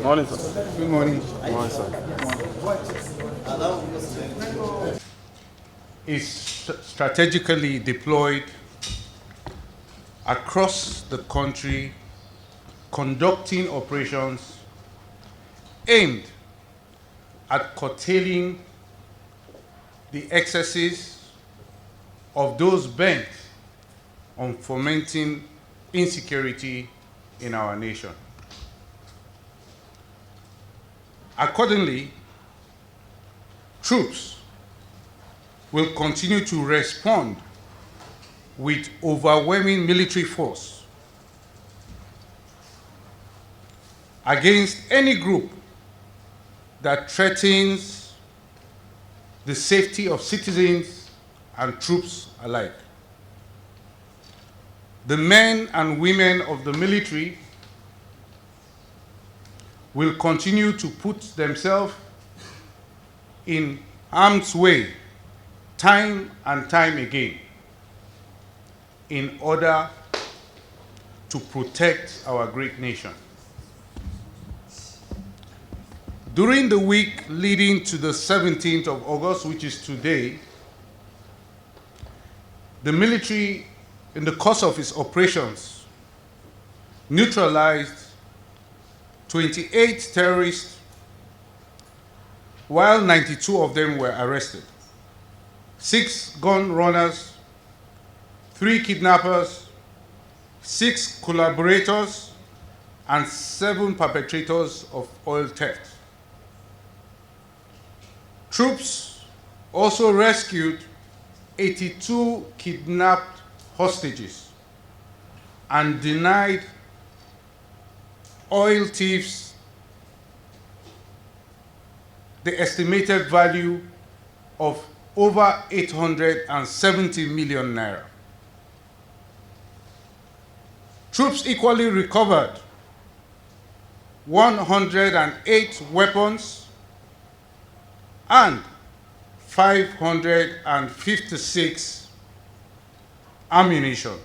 Morning, sir. Good morning. Morning, sir. Is strategically deployed across the country, conducting operations aimed at curtailing the excesses of those bent on fomenting insecurity in our nation. Accordingly, troops will continue to respond with overwhelming military force against any group that threatens the safety of citizens and troops alike. The men and women of the military will continue to put themselves in harm's way time and time again in order to protect our great nation. During the week leading to the 17th of August, which is today, the military, in the course of its operations, neutralized 28 terrorists, while 92 of them were arrested. 6 gun runners, 3 kidnappers, 6 collaborators, and 7 perpetrators of oil theft. Troops also rescued 82 kidnapped hostages and denied oil thieves the estimated value of over 870 million naira. Troops equally recovered 108 weapons and 556 ammunition.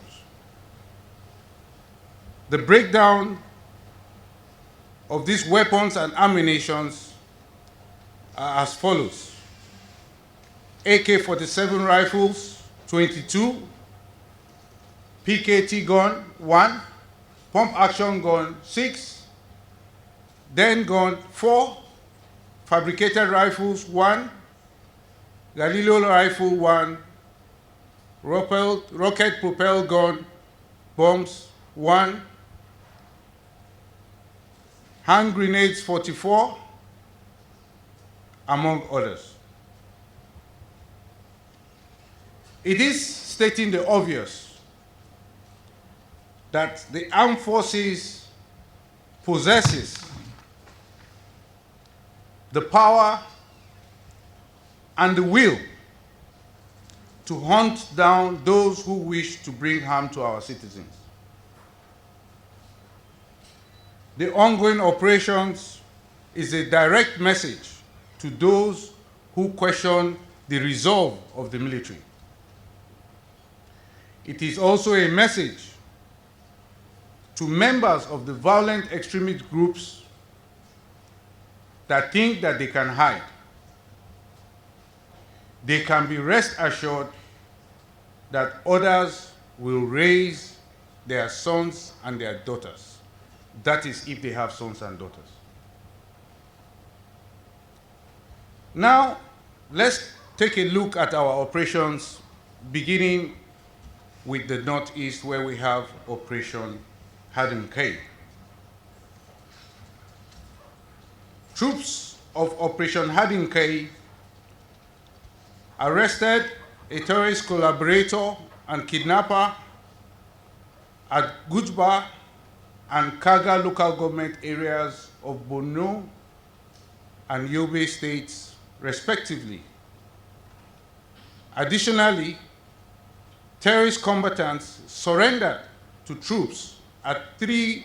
The breakdown of these weapons and ammunition are as follows: AK-47 rifles, 22, PKT gun, 1, pump action gun, 6, den gun, 4, fabricated rifles, 1, Galileo rifle, 1, rocket propelled gun, bombs, 1, hand grenades, 44, among others. It is stating the obvious that the armed forces possesses the power and the will to hunt down those who wish to bring harm to our citizens. The ongoing operations is a direct message to those who question the resolve of the military. It is also a message to members of the violent extremist groups that think that they can hide. They can be rest assured that others will raise their sons and their daughters. That is, if they have sons and daughters. Now, let's take a look at our operations, beginning with the Northeast, where we have Operation Hardin K. Troops of Operation Hardin K arrested a terrorist collaborator and kidnapper at Gujba and Kaga local government areas of Borno and Yobe states, respectively. Additionally, terrorist combatants surrendered to troops at 3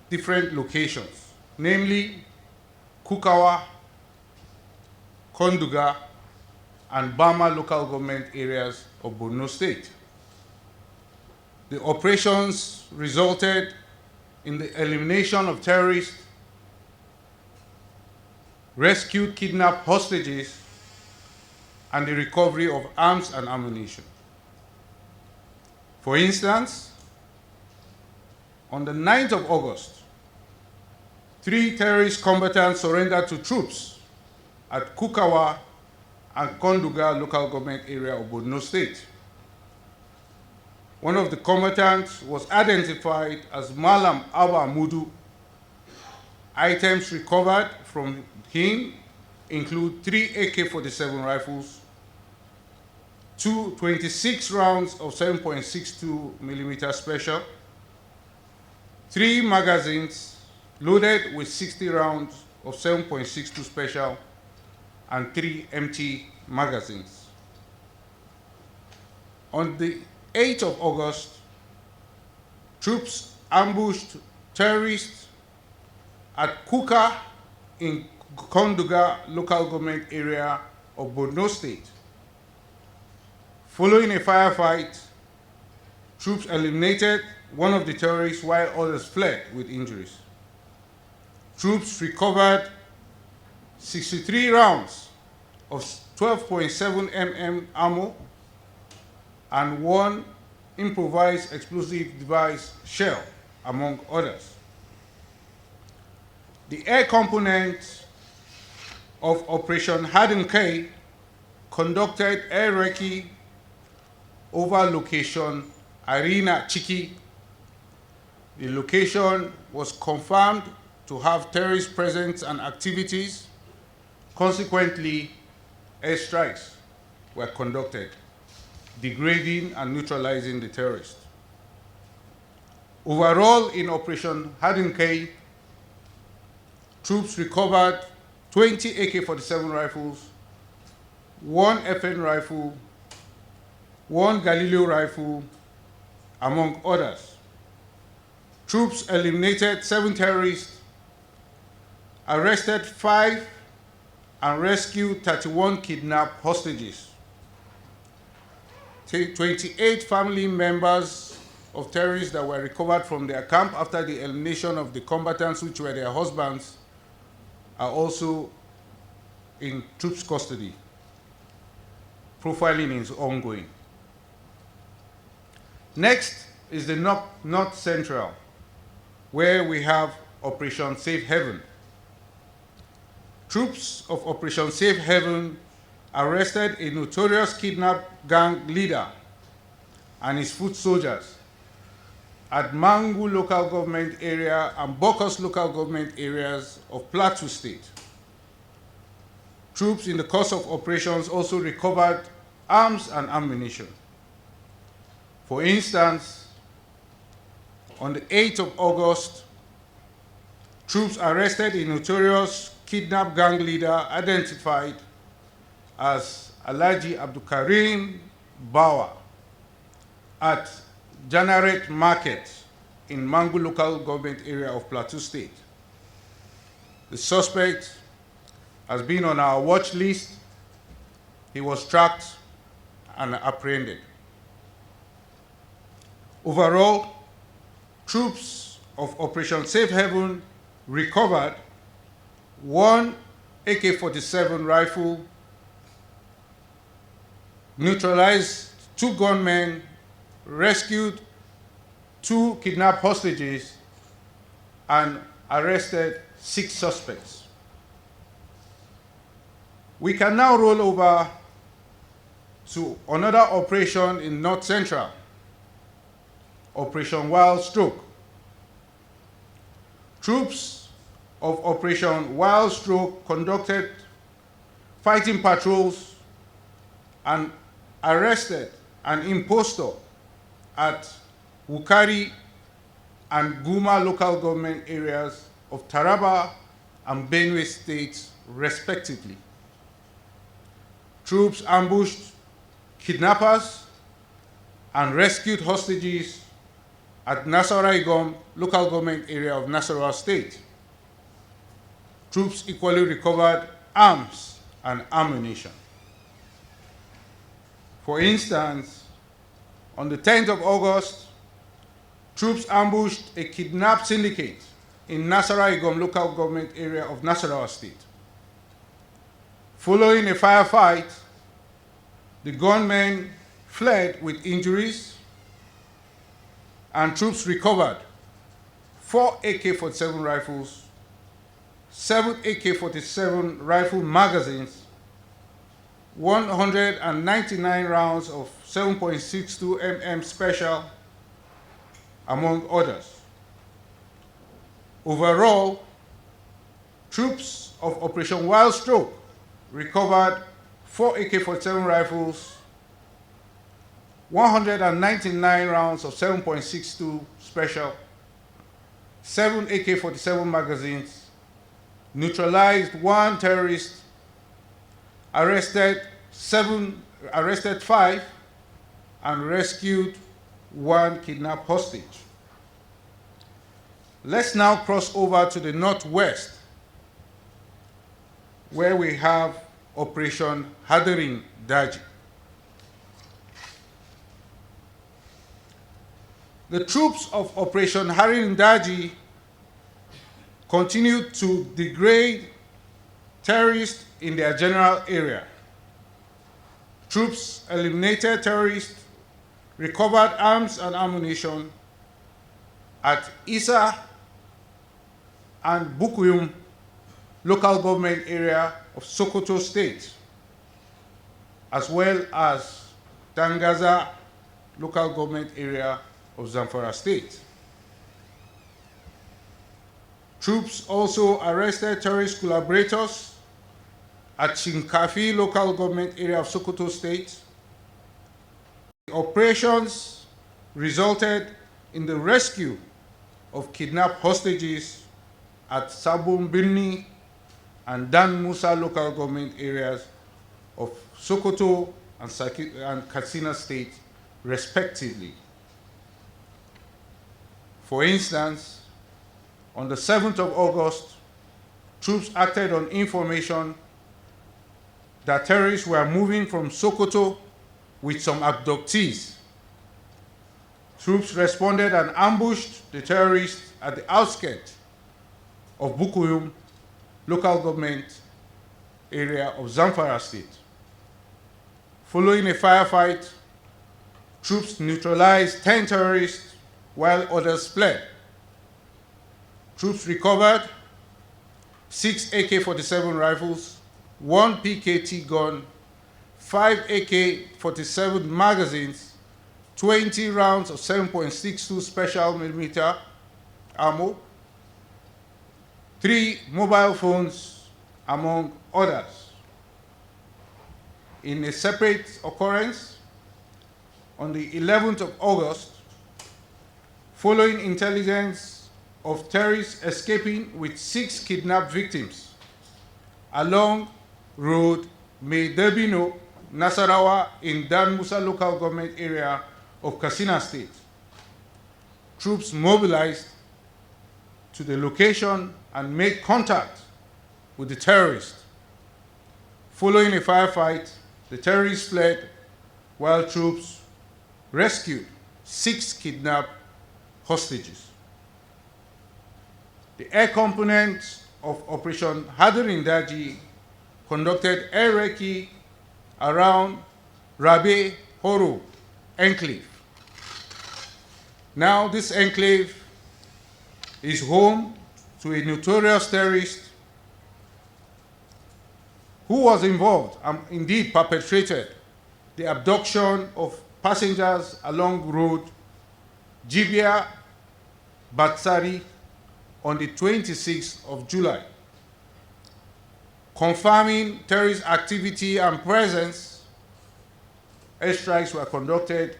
different locations, namely Kukawa, Konduga, and Bama local government areas of Borno State. The operations resulted in the elimination of terrorists, rescued kidnapped hostages, and the recovery of arms and ammunition. For instance, on the 9th of August, 3 terrorist combatants surrendered to troops at Kukawa and Konduga local government area of Borno State. One of the combatants was identified as Malam Awa Mudu. Items recovered from him include 3 AK-47 rifles, 26 rounds of 7.62 millimeter special, 3 magazines loaded with 60 rounds of 7.62 special, and 3 empty magazines. On the 8th of August, troops ambushed terrorists at Kuka in Konduga local government area of Borno State. Following a firefight, troops eliminated one of the terrorists while others fled with injuries. Troops recovered 63 rounds of 12.7 mm ammo and 1 improvised explosive device shell, among others. The air component of Operation Harden K conducted air recce over location Arena Chiki. The location was confirmed to have terrorist presence and activities. Consequently, airstrikes were conducted, degrading and neutralizing the terrorists. Overall, in Operation Harden K, troops recovered 20 AK-47 rifles, 1 FN rifle, 1 Galileo rifle, among others. Troops eliminated 7 terrorists, arrested 5, and rescued 31 kidnapped hostages. 28 family members of terrorists that were recovered from their camp after the elimination of the combatants, which were their husbands, are also in troops' custody. Profiling is ongoing. Next is the North Central, where we have Operation Safe Haven. Troops of Operation Safe Haven arrested a notorious kidnap gang leader and his foot soldiers at Mangu local government area and Bokos local government areas of Plateau State. Troops in the course of operations also recovered arms and ammunition. For instance, on the 8th of August, troops arrested a notorious kidnap gang leader identified as Alhaji Abdulkarim Bawa at Janaret Market in Mangu local government area of Plateau State. The suspect has been on our watch list. He was tracked and apprehended. Overall, troops of Operation Safe Haven recovered 1 AK-47 rifle, neutralized 2 gunmen, rescued 2 kidnapped hostages, and arrested 6 suspects. We can now roll over to another operation in North Central, Operation Wild Stroke. Troops of Operation Wild Stroke conducted fighting patrols and arrested an impostor at Wukari and Guma local government areas of Taraba and Benue states, respectively. Troops ambushed kidnappers and rescued hostages at Nasarawa local government area of Nasarawa State. Troops equally recovered arms and ammunition. For instance, on the 10th of August, troops ambushed a kidnap syndicate in Nasarawa Igom local government area of Nasarawa State. Following a firefight, the gunmen fled with injuries, and troops recovered 4 AK-47 rifles, 7 AK-47 rifle magazines, 199 rounds of 7.62 mm special, among others. Overall, troops of Operation Wild Stroke recovered 4 AK-47 rifles, 199 rounds of 7.62 special, 7 AK-47 magazines, neutralized 1 terrorist, arrested 5, and rescued 1 kidnapped hostage. Let's now cross over to the northwest, where we have Operation Hadarin Daji. The troops of Operation Hadarin Daji continued to degrade terrorists in their general area. Troops eliminated terrorists, recovered arms and ammunition at Isa and Bukuyum local government area of Sokoto State, as well as Tangaza local government area of Zamfara State. Troops also arrested terrorist collaborators at Shinkafi local government area of Sokoto State. The operations resulted in the rescue of kidnapped hostages at Sabon Birni and Dan Musa local government areas of Sokoto and Katsina State, respectively. For instance, on the 7th of August, troops acted on information that terrorists were moving from Sokoto with some abductees. Troops responded and ambushed the terrorists at the outskirts of Bukuyum local government area of Zamfara State. Following a firefight, troops neutralized 10 terrorists while others fled. Troops recovered 6 AK-47 rifles, 1 PKT gun, 5 AK-47 magazines, 20 rounds of 7.62 special millimeter ammo, 3 mobile phones, among others. In a separate occurrence, on the 11th of August, following intelligence of terrorists escaping with 6 kidnapped victims along road Maidabino, Nasarawa in Dan Musa local government area of Katsina State, troops mobilized to the location and made contact with the terrorists. Following a firefight, the terrorists fled while troops rescued 6 kidnapped hostages. The air component of Operation Hadarin Daji conducted air recce around Rabe Horo enclave. Now this enclave is home to a notorious terrorist who was involved and indeed perpetrated the abduction of passengers along road Jibia Batsari on the 26th of July. Confirming terrorist activity and presence, airstrikes were conducted,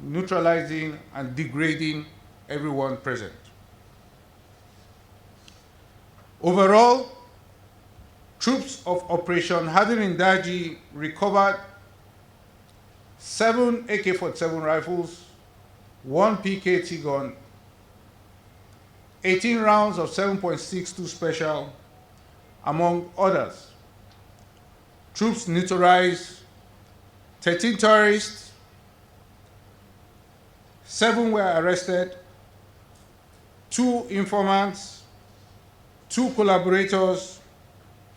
neutralizing and degrading everyone present. Overall, troops of Operation Hadarin Daji recovered 7 AK-47 rifles, 1 PKT gun, 18 rounds of 7.62 special, among others. Troops neutralized 13 terrorists, 7 were arrested, 2 informants, 2 collaborators,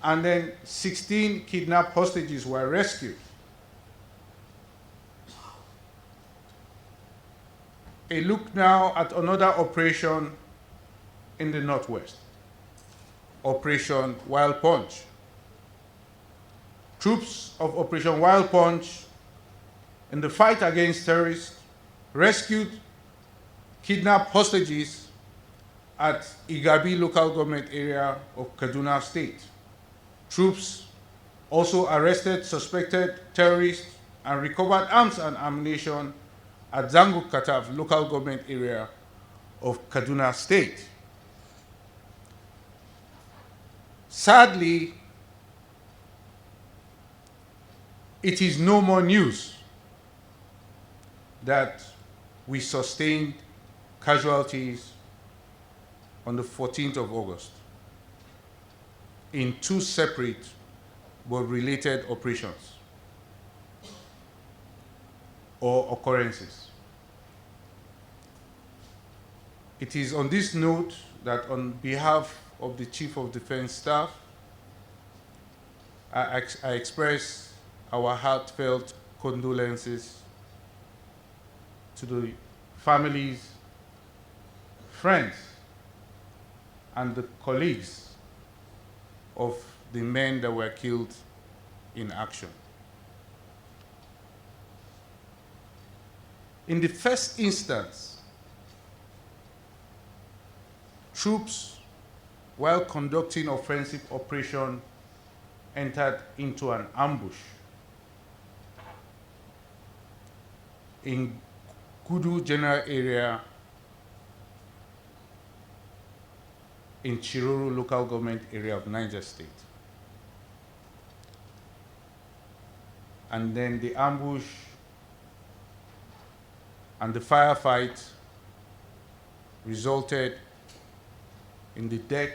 and then 16 kidnapped hostages were rescued. A look now at another operation in the Northwest, Operation Wild Punch. Troops of Operation Wild Punch in the fight against terrorists rescued kidnapped hostages at Igabi local government area of Kaduna State. Troops also arrested suspected terrorists and recovered arms and ammunition at Zangu Kataf local government area of Kaduna State. Sadly, it is no more news that we sustained casualties on the 14th of August in 2 separate but related operations or occurrences. It is on this note that on behalf of the Chief of Defense Staff, I express our heartfelt condolences to the families, friends, and the colleagues of the men that were killed in action. In the first instance, troops, while conducting offensive operation, entered into an ambush in Kudu General Area in Shiroro local government area of Niger State. And then the ambush and the firefight resulted in the death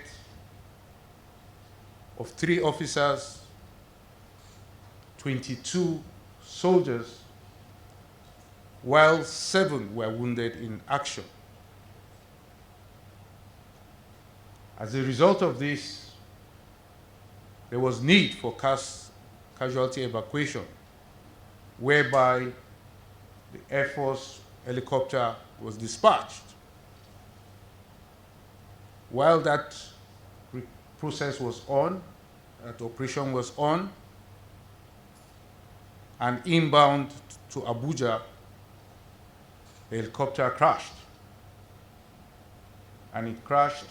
of 3 officers, 22 soldiers, while 7 were wounded in action. As a result of this, there was need for casualty evacuation, whereby the Air Force helicopter was dispatched. While that process was on, that operation was on, and inbound to Abuja, the helicopter crashed. And it crashed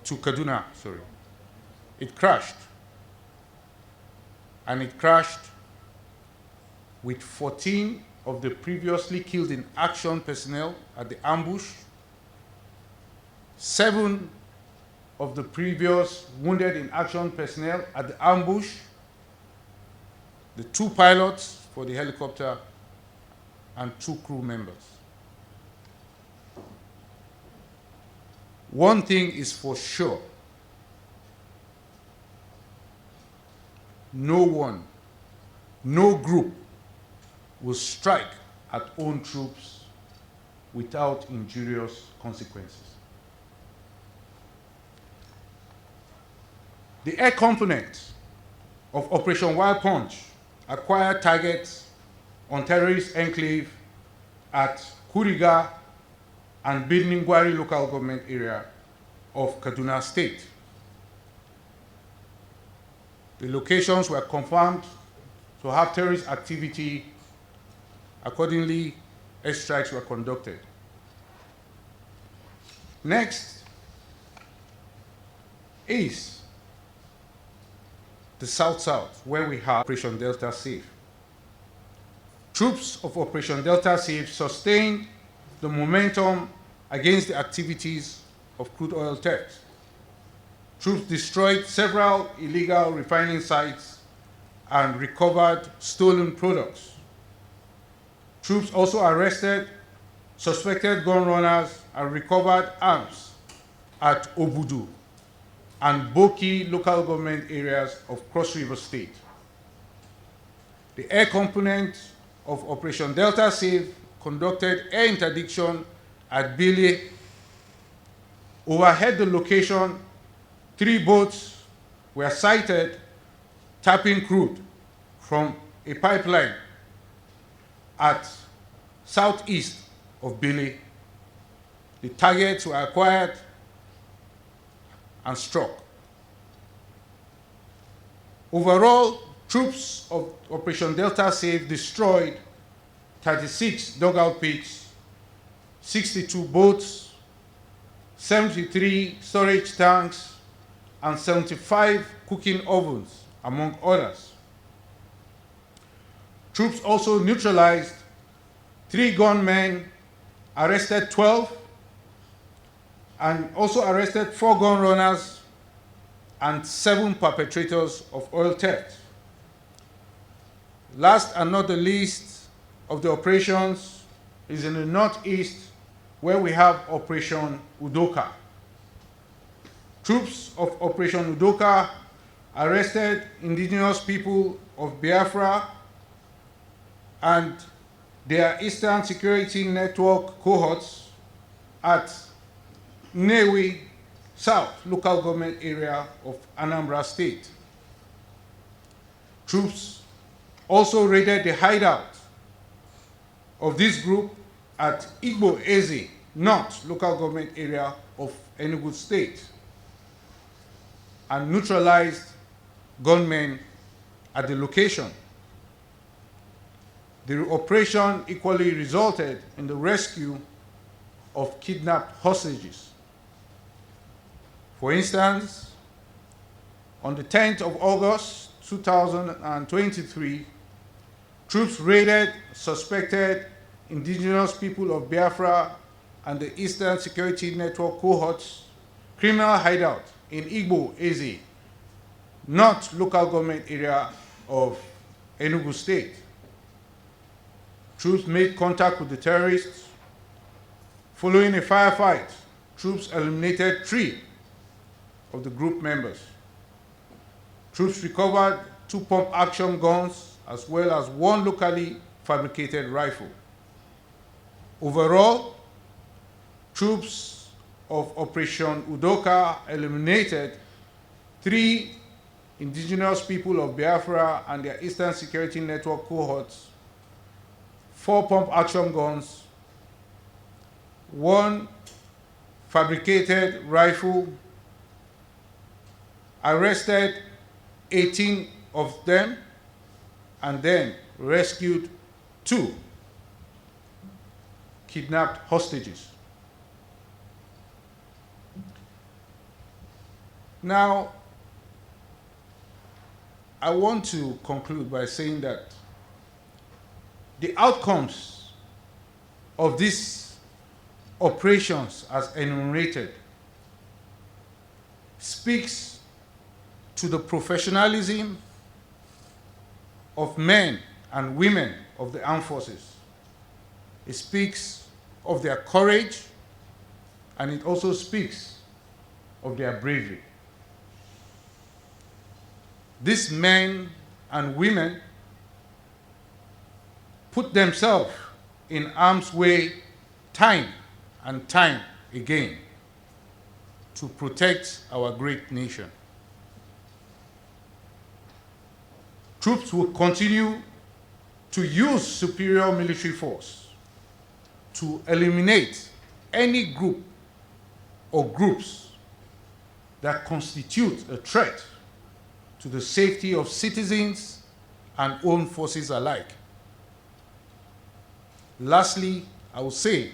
to Kaduna, sorry. It crashed. And it crashed with 14 of the previously killed in action personnel at the ambush, 7 of the previous wounded in action personnel at the ambush, the 2 pilots for the helicopter, and 2 crew members. One thing is for sure: no one, no group will strike at own troops without injurious consequences. The air component of Operation Wild Punch acquired targets on terrorist enclave at Kuriga and Bidningwari local government area of Kaduna State. The locations were confirmed to have terrorist activity. Accordingly, airstrikes were conducted. Next is the South-South, where we have Operation Delta Safe. Troops of Operation Delta Safe sustained the momentum against the activities of crude oil theft. Troops destroyed several illegal refining sites and recovered stolen products. Troops also arrested suspected gun runners and recovered arms at Obudu and Boki local government areas of Cross River State. The air component of Operation Delta Safe conducted air interdiction at Bili. Overhead the location, 3 boats were sighted tapping crude from a pipeline at southeast of Bili. The targets were acquired and struck. Overall, troops of Operation Delta Safe destroyed 36 dugout pits, 62 boats, 73 storage tanks, and 75 cooking ovens, among others. Troops also neutralized 3 gunmen, arrested 12, and also arrested 4 gun runners and 7 perpetrators of oil theft. Last and not the least of the operations is in the northeast, where we have Operation Udoka. Troops of Operation Udoka arrested indigenous people of Biafra and their Eastern Security Network cohorts at Nnewi South local government area of Anambra State. Troops also raided the hideout of this group at Igbo Eze North local government area of Enugu State and neutralized gunmen at the location. The operation equally resulted in the rescue of kidnapped hostages. For instance, on the 10th of August 2023, troops raided suspected indigenous people of Biafra and the Eastern Security Network cohorts criminal hideout in Igbo Eze, North local government area of Enugu State. Troops made contact with the terrorists. Following a firefight, troops eliminated 3 of the group members. Troops recovered 2 pump-action guns as well as 1 locally fabricated rifle. Overall, troops of Operation Udoka eliminated 3 indigenous people of Biafra and their Eastern Security Network cohorts, 4 pump-action guns, 1 fabricated rifle, arrested 18 of them, and then rescued 2 kidnapped hostages. Now, I want to conclude by saying that the outcomes of these operations as enumerated speaks to the professionalism of men and women of the armed forces. It speaks of their courage, and it also speaks of their bravery. These men and women put themselves in harm's way time and time again to protect our great nation. Troops will continue to use superior military force to eliminate any group or groups that constitute a threat to the safety of citizens and armed forces alike. Lastly, I will say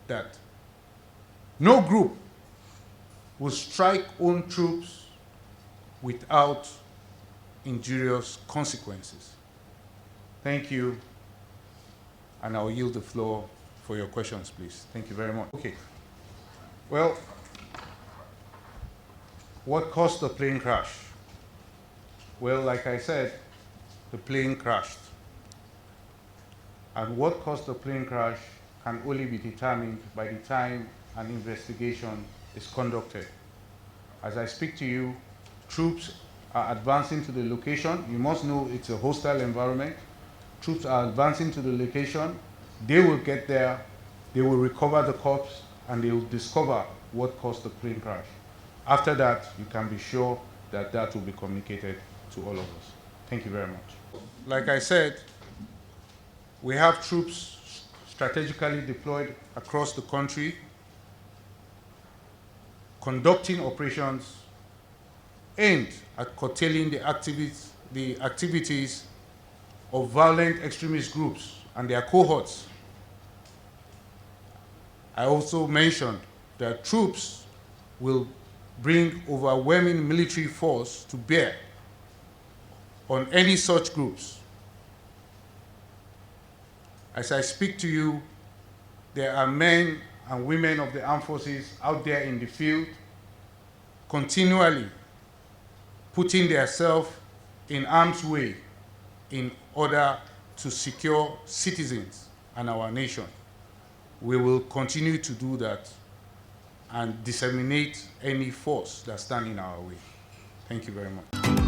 that no group will strike own troops without injurious consequences. Thank you, and I'll yield the floor for your questions, please. Thank you very much. Okay. Well, what caused the plane crash? Well, like I said, the plane crashed. And what caused the plane crash can only be determined by the time an investigation is conducted. As I speak to you, troops are advancing to the location. You must know it's a hostile environment. Troops are advancing to the location. They will get there, they will recover the corpse, and they will discover what caused the plane crash. After that, you can be sure that that will be communicated to all of us. Thank you very much. Like I said, we have troops strategically deployed across the country, conducting operations aimed at curtailing the activities of violent extremist groups and their cohorts. I also mentioned that troops will bring overwhelming military force to bear on any such groups. As I speak to you, there are men and women of the armed forces out there in the field continually putting themselves in harm's way in order to secure citizens and our nation. We will continue to do that and disseminate any force that stands in our way. Thank you very much.